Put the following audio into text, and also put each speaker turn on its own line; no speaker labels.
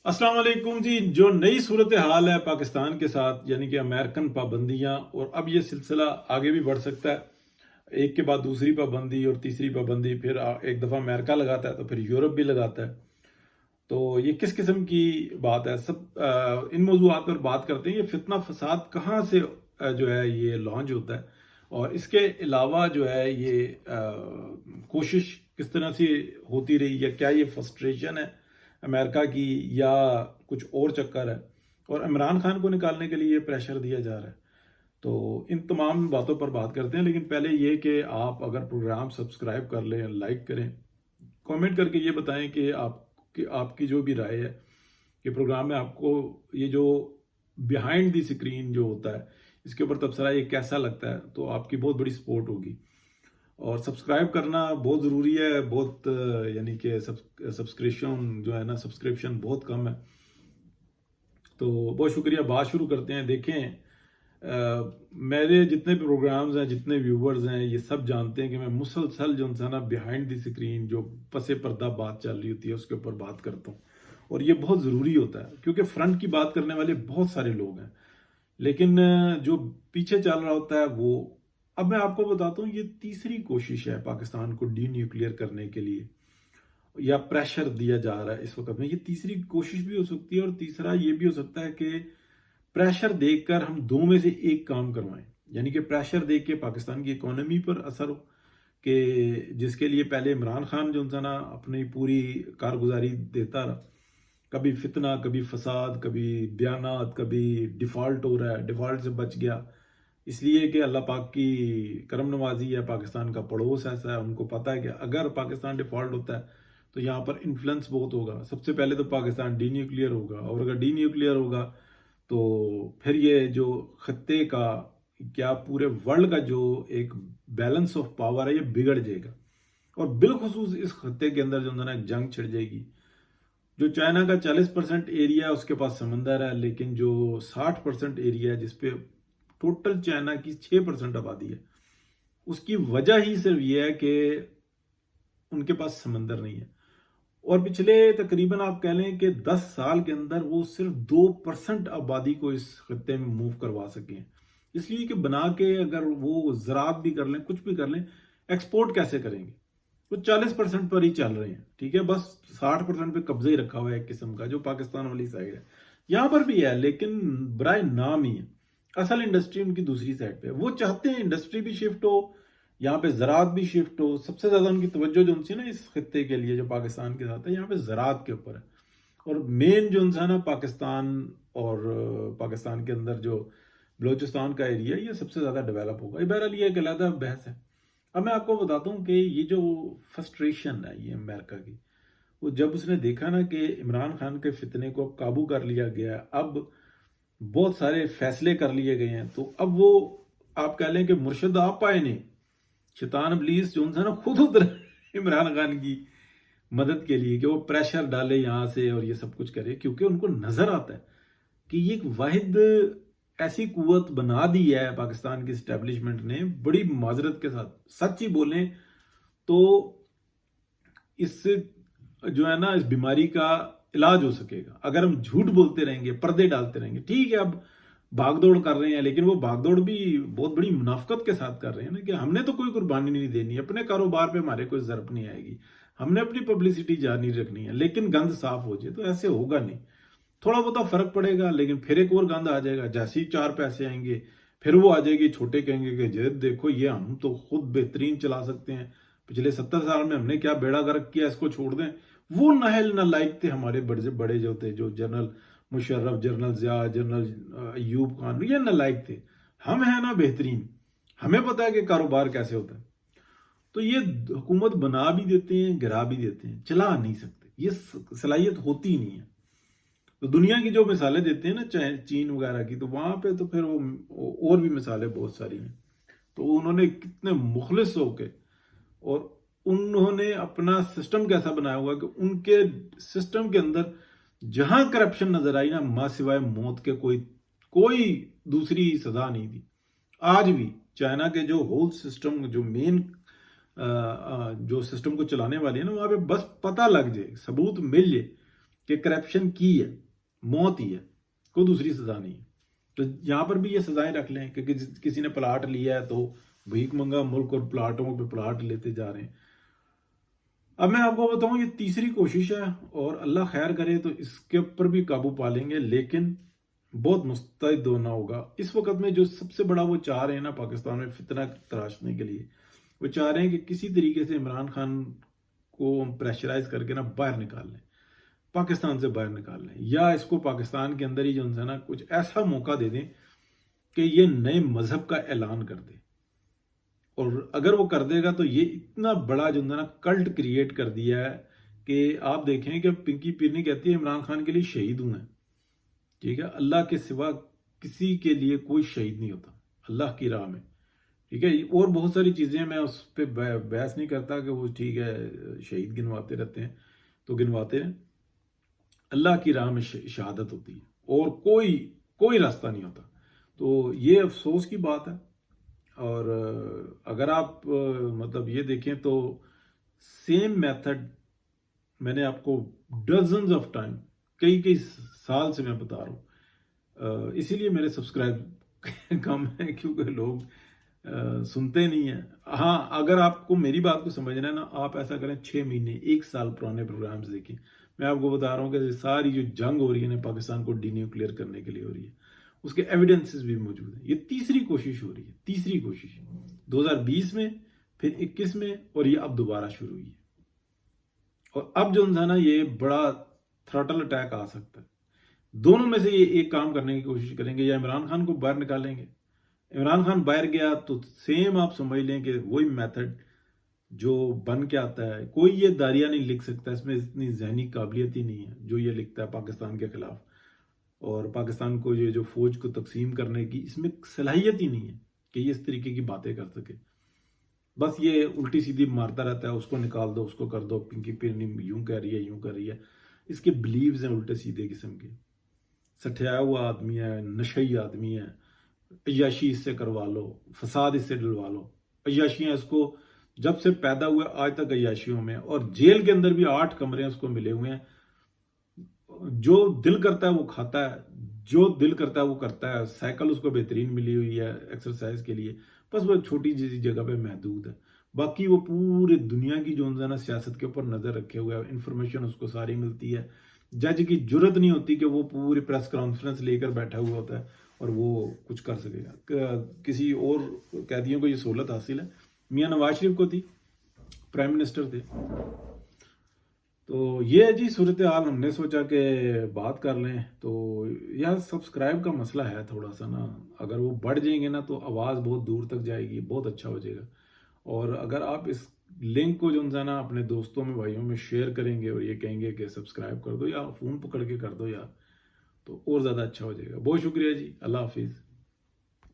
अस्सलाम वालेकुम जी। जो नई सूरत हाल है पाकिस्तान के साथ, यानी कि अमेरिकन पाबंदियां, और अब ये सिलसिला आगे भी बढ़ सकता है। एक के बाद दूसरी पाबंदी और तीसरी पाबंदी, फिर एक दफ़ा अमेरिका लगाता है तो फिर यूरोप भी लगाता है। तो ये किस किस्म की बात है? इन मौजूआत पर बात करते हैं। ये फितना फसाद कहाँ से जो है ये लॉन्च होता है, और इसके अलावा जो है ये कोशिश किस तरह से होती रही, या क्या ये फ्रस्ट्रेशन है अमेरिका की, या कुछ और चक्कर है, और इमरान खान को निकालने के लिए ये प्रेशर दिया जा रहा है। तो इन तमाम बातों पर बात करते हैं, लेकिन पहले ये कि आप अगर प्रोग्राम सब्सक्राइब कर लें, लाइक करें, कमेंट करके ये बताएं कि आपकी जो भी राय है कि प्रोग्राम में आपको ये जो बिहाइंड द स्क्रीन जो होता है, इसके ऊपर तबसरा ये कैसा लगता है। तो आपकी बहुत बड़ी सपोर्ट होगी, और सब्सक्राइब करना बहुत ज़रूरी है। बहुत यानी कि सब्सक्रिप्शन जो है ना, सब्सक्रिप्शन बहुत कम है। तो बहुत शुक्रिया। बात शुरू करते हैं। देखें, मेरे जितने भी प्रोग्राम्स हैं, जितने व्यूवर्स हैं, ये सब जानते हैं कि मैं मुसलसल जो है ना बिहाइंड द स्क्रीन जो पसे पर्दा बात चल रही होती है उसके ऊपर बात करता हूँ। और ये बहुत ज़रूरी होता है, क्योंकि फ्रंट की बात करने वाले बहुत सारे लोग हैं, लेकिन जो पीछे चल रहा होता है वो। अब मैं आपको बताता हूँ, ये तीसरी कोशिश है पाकिस्तान को डी न्यूक्लियर करने के लिए, या प्रेशर दिया जा रहा है इस वक्त में। ये तीसरी कोशिश भी हो सकती है, और तीसरा ये भी हो सकता है कि प्रेशर देकर हम दो में से एक काम करवाएं। यानी कि प्रेशर दे के पाकिस्तान की इकोनॉमी पर असर हो, कि जिसके लिए पहले इमरान खान जो था ना अपनी पूरी कारगुजारी देता रहा। कभी फितना, कभी फसाद, कभी बयानात, कभी डिफ़ॉल्ट हो रहा है, डिफ़ॉल्ट से बच गया इसलिए कि अल्लाह पाक की करम नवाजी है। पाकिस्तान का पड़ोस ऐसा है, उनको पता है कि अगर पाकिस्तान डिफ़ॉल्ट होता है तो यहाँ पर इन्फ्लुएंस बहुत होगा। सबसे पहले तो पाकिस्तान डी न्यूक्लियर होगा, और अगर डी न्यूक्लियर होगा तो फिर ये जो खत्ते का, क्या पूरे वर्ल्ड का जो एक बैलेंस ऑफ पावर है, ये बिगड़ जाएगा। और बिलखुसूस इस खत्ते के अंदर जो है ना एक जंग छिड़ जाएगी। जो चाइना का 40% एरिया है उसके पास समंदर है, लेकिन जो 60% एरिया है जिसपे टोटल चाइना की 6% आबादी है, उसकी वजह ही सिर्फ ये है कि उनके पास समंदर नहीं है। और पिछले तकरीबन आप कह लें कि 10 साल के अंदर वो सिर्फ 2% आबादी को इस खत्ते में मूव करवा सके हैं। इसलिए कि बना के अगर वो ज़राअत भी कर लें, कुछ भी कर लें, एक्सपोर्ट कैसे करेंगे? वो 40% पर ही चल रहे हैं, ठीक है। बस 60% पे कब्जा ही रखा हुआ है एक किस्म का, जो पाकिस्तान वाली साइड है। यहाँ पर भी है, लेकिन बराए नाम ही है। असल इंडस्ट्री उनकी दूसरी साइड पे है। वो चाहते हैं इंडस्ट्री भी शिफ्ट हो, यहाँ पे ज़राअत भी शिफ्ट हो। सबसे ज़्यादा उनकी तवज्जो जो उनसे ना इस खत्ते के लिए जो पाकिस्तान के साथ है, यहाँ पे ज़राअत के ऊपर है। और मेन जो उनसे ना पाकिस्तान, और पाकिस्तान के अंदर जो बलोचिस्तान का एरिया, ये सबसे ज़्यादा डेवलप होगा। ये बहरहाल ये एक अलग बहस है। अब मैं आपको बताता हूँ कि ये जो फ्रस्ट्रेशन है ये अमेरिका की, वो जब उसने देखा ना कि इमरान खान के फितने को अब काबू कर लिया गया है, अब बहुत सारे फैसले कर लिए गए हैं, तो अब वो आप कह लें कि मुर्शद आप आए ने, शैतान इब्लीस जो है ना खुद उतर इमरान खान की मदद के लिए, कि वो प्रेशर डाले यहाँ से और ये सब कुछ करे, क्योंकि उनको नजर आता है कि ये एक वाहिद ऐसी कुवत बना दी है पाकिस्तान की इस्टेब्लिशमेंट ने। बड़ी माजरत के साथ सच ही बोलें तो इससे जो है ना इस बीमारी का इलाज हो सकेगा। अगर हम झूठ बोलते रहेंगे, पर्दे डालते रहेंगे, ठीक है। अब भागदौड़ कर रहे हैं, लेकिन वो भागदौड़ भी बहुत बड़ी मुनाफकत के साथ कर रहे हैं ना, कि हमने तो कोई कुर्बानी नहीं देनी, अपने कारोबार पे हमारे कोई जरूरत नहीं आएगी, हमने अपनी पब्लिसिटी जारी रखनी है, लेकिन गंद साफ हो जाए। तो ऐसे होगा नहीं। थोड़ा बहुत फर्क पड़ेगा, लेकिन फिर एक और गंद आ जाएगा। जैसे ही 4 पैसे आएंगे, फिर वो आ जाएगी। छोटे कहेंगे कि जे देखो, ये हम तो खुद बेहतरीन चला सकते हैं, पिछले 70 साल में हमने क्या बेड़ा गर्क किया, इसको छोड़ दें। वो नहल नालायक थे हमारे बड़े बड़े जो थे, जो जनरल मुशर्रफ, जनरल जिया, जनरल अयूब खान, ये नालायक थे। हम हैं ना बेहतरीन, हमें पता है कि कारोबार कैसे होता है। तो ये हुकूमत बना भी देते हैं, गिरा भी देते हैं, चला नहीं सकते। ये सलाहियत होती नहीं है। तो दुनिया की जो मिसालें देते हैं ना, चाहे चीन वगैरह की, तो वहां पे तो फिर वो और भी मिसालें बहुत सारी हैं। तो उन्होंने कितने मुखलिस होके, और उन्होंने अपना सिस्टम कैसा बनाया हुआ कि उनके सिस्टम के अंदर जहां करप्शन नजर आई ना, मां सिवाय मौत के कोई कोई दूसरी सजा नहीं थी। आज भी चाइना के जो होल सिस्टम, जो मेन जो सिस्टम को चलाने वाले हैं ना, वहां पे बस पता लग जाए, सबूत मिल जाए کہ کرپشن کی ہے، موت ہی ہے، کوئی دوسری سزا نہیں ہے. تو یہاں پر بھی یہ سزائیں رکھ لیں کہ کسی نے پلاٹ لیا ہے تو بھیک منگا ملک اور پلاٹوں پہ پلاٹ لیتے جا رہے ہیں. اب میں آپ کو بتاؤں یہ تیسری کوشش ہے اور اللہ خیر کرے تو اس کے اوپر بھی قابو پا لیں گے، لیکن بہت مستعد ہونا ہوگا. اس وقت میں جو سب سے بڑا وہ چاہ رہے ہیں نا پاکستان میں فتنہ تراشنے کے لیے، وہ چاہ رہے ہیں کہ کسی طریقے سے عمران خان کو پریشرائز کر کے نا باہر نکال لیں، پاکستان سے باہر نکال لیں، یا اس کو پاکستان کے اندر ہی جو ہے نا کچھ ایسا موقع دے دیں کہ یہ نئے مذہب کا اعلان کر دے. اور اگر وہ کر دے گا تو یہ اتنا بڑا جو ہے نا کلٹ کریٹ کر دیا ہے کہ آپ دیکھیں کہ پنکی پیرنی کہتی ہے عمران خان کے لیے شہید ہوں ہیں. ٹھیک ہے، اللہ کے سوا کسی کے لیے کوئی شہید نہیں ہوتا اللہ کی راہ میں. ٹھیک ہے، اور بہت ساری چیزیں میں اس پہ بحث نہیں کرتا کہ وہ ٹھیک ہے شہید گنواتے رہتے ہیں تو گنواتے ہیں. اللہ کی راہ میں شہادت ہوتی ہے اور کوئی راستہ نہیں ہوتا. تو یہ افسوس کی بات ہے. اور اگر آپ مطلب یہ دیکھیں تو سیم میتھڈ میں نے آپ کو ڈزنز آف ٹائم کئی سال سے میں بتا رہا ہوں. اسی لیے میرے سبسکرائب کم ہیں کیونکہ لوگ سنتے نہیں ہیں. ہاں اگر آپ کو میری بات کو سمجھنا ہے نا، آپ ایسا کریں 6 مہینے 1 سال پرانے پروگرامز دیکھیں. میں آپ کو بتا رہا ہوں کہ ساری جو جنگ ہو رہی ہے نا پاکستان کو ڈی نیوکلیئر کرنے کے لیے ہو رہی ہے، اس کے ایویڈنسز بھی موجود ہیں. یہ تیسری کوشش ہو رہی ہے، تیسری کوشش 2020 میں، پھر 21 میں، اور یہ اب دوبارہ شروع ہوئی ہے. اور اب جو ہے نا یہ بڑا تھرٹل اٹیک آ سکتا ہے. دونوں میں سے یہ ایک کام کرنے کی کوشش کریں گے، یا عمران خان کو باہر نکالیں گے. عمران خان باہر گیا تو سیم آپ سمجھ لیں کہ وہی میتھڈ جو بن کے آتا ہے. کوئی یہ داریاں نہیں لکھ سکتا، اس میں اتنی ذہنی قابلیت ہی نہیں ہے جو یہ لکھتا ہے پاکستان کے خلاف. اور پاکستان کو جو فوج کو تقسیم کرنے کی اس میں صلاحیت ہی نہیں ہے کہ یہ اس طریقے کی باتیں کر سکے. بس یہ الٹی سیدھی مارتا رہتا ہے، اس کو نکال دو، اس کو کر دو، پنکی پیرنی یوں کہہ رہی ہے، یوں کر رہی ہے. اس کے بلیوز ہیں الٹے سیدھے قسم کے. سٹھایا ہوا آدمی ہے، نشئی آدمی ہے. عیاشی اس سے کروا لو، فساد اس سے ڈلوا لو. عیاشیاں اس کو جب سے پیدا ہوئے آج تک عیاشیوں میں، اور جیل کے اندر بھی 8 کمرے اس کو ملے ہوئے ہیں. جو دل کرتا ہے وہ کھاتا ہے، جو دل کرتا ہے وہ کرتا ہے. سائیکل اس کو بہترین ملی ہوئی ہے ایکسرسائز کے لیے، بس وہ ایک چھوٹی جیسی جگہ پہ محدود ہے. باقی وہ پورے دنیا کی جو نا سیاست کے اوپر نظر رکھے ہوئے ہے، انفارمیشن اس کو ساری ملتی ہے. جج کی جرت نہیں ہوتی کہ وہ پوری پریس کانفرنس لے کر بیٹھا ہوا ہوتا ہے اور وہ کچھ کر سکے گا. کسی اور قیدیوں کو یہ سہولت حاصل ہے، میاں نواز شریف کو تھی، پرائم منسٹر تھے. تو یہ ہے جی صورتحال. ہم نے سوچا کہ بات کر لیں. تو یار سبسکرائب کا مسئلہ ہے تھوڑا سا نا، اگر وہ بڑھ جائیں گے نا تو آواز بہت دور تک جائے گی، بہت اچھا ہو جائے گا. اور اگر آپ اس لنک کو جو ہے نا اپنے دوستوں میں بھائیوں میں شیئر کریں گے اور یہ کہیں گے کہ سبسکرائب کر دو، یا فون پکڑ کے کر دو یار، تو اور زیادہ اچھا ہو جائے گا. بہت شکریہ جی، اللہ حافظ.